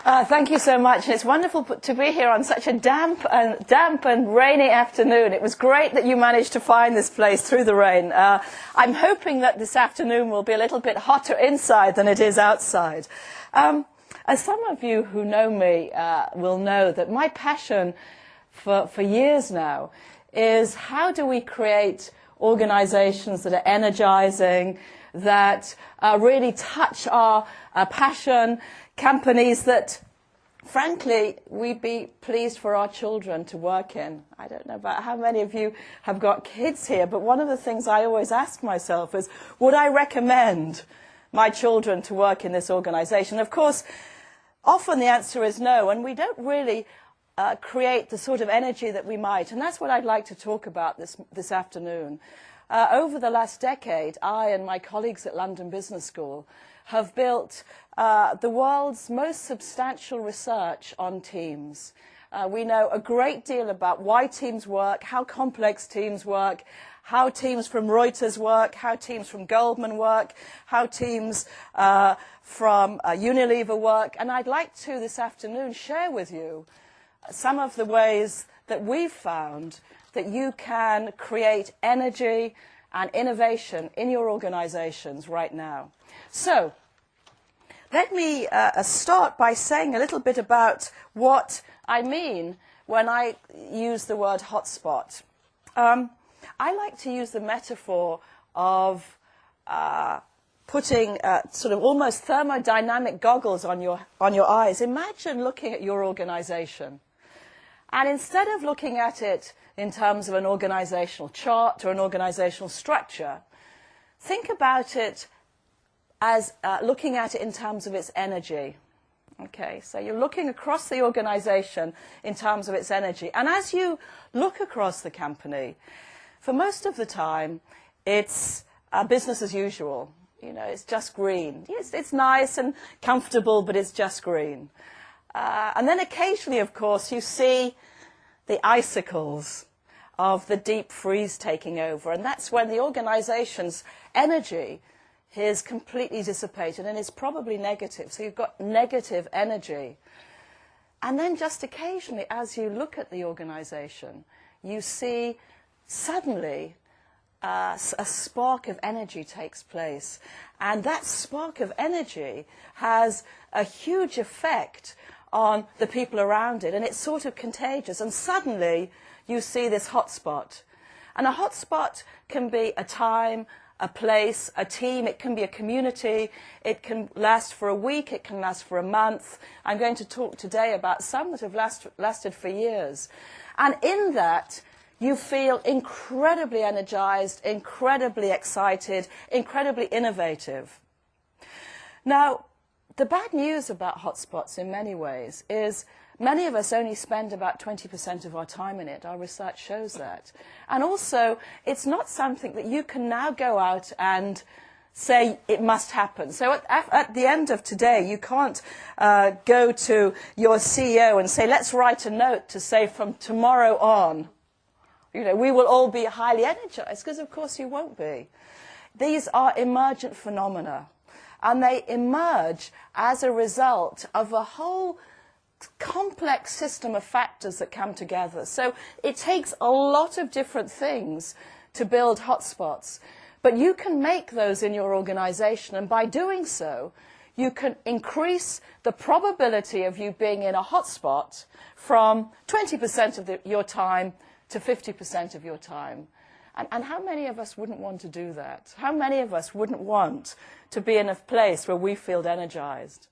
Thank you so much. It's wonderful to be here on such a damp and rainy afternoon. It was great that you managed to find this place through the rain. I'm hoping that this afternoon will be a little bit hotter inside than it is outside. As some of you who know me will know, that my passion for years now is how do we create organizations that are energizing, that really touch our passion, companies that, frankly, we'd be pleased for our children to work in. I don't know about how many of you have got kids here, but one of the things I always ask myself is, would I recommend my children to work in this organization? Of course, often the answer is no, and we don't really create the sort of energy that we might, and that's what I'd like to talk about this afternoon. Over the last decade, I and my colleagues at London Business School have built the world's most substantial research on teams. We know a great deal about why teams work, how complex teams work, how teams from Reuters work, how teams from Goldman work, how teams from Unilever work. And I'd like to, this afternoon, share with you some of the ways that we've found that you can create energy and innovation in your organizations right now. So, let me start by saying a little bit about what I mean when I use the word hotspot. I like to use the metaphor of putting sort of almost thermodynamic goggles on your eyes. Imagine looking at your organization. And instead of looking at it in terms of an organizational chart or an organizational structure, think about it as looking at it in terms of its energy. Okay, so you're looking across the organization in terms of its energy. And as you look across the company, for most of the time, it's business as usual. You know, it's just green. It's nice and comfortable, but it's just green. And then occasionally, of course, you see the icicles of the deep freeze taking over. And that's when the organization's energy is completely dissipated and is probably negative. So you've got negative energy. And then just occasionally, as you look at the organization, you see suddenly a spark of energy takes place. And that spark of energy has a huge effect on the people around it, and it's sort of contagious. And suddenly, you see this hotspot. And a hotspot can be a time, a place, a team. It can be a community. It can last for a week. It can last for a month. I'm going to talk today about some that have lasted for years. And in that, you feel incredibly energized, incredibly excited, incredibly innovative. Now, the bad news about hotspots in many ways is many of us only spend about 20% of our time in it. Our research shows that. And also, it's not something that you can now go out and say it must happen. So at the end of today, you can't go to your CEO and say, let's write a note to say from tomorrow on, you know, we will all be highly energized, because of course you won't be. These are emergent phenomena. And they emerge as a result of a whole complex system of factors that come together. So it takes a lot of different things to build hotspots. But you can make those in your organization, and by doing so, you can increase the probability of you being in a hotspot from 20% of your time to 50% of your time. And how many of us wouldn't want to do that? How many of us wouldn't want to be in a place where we feel energized?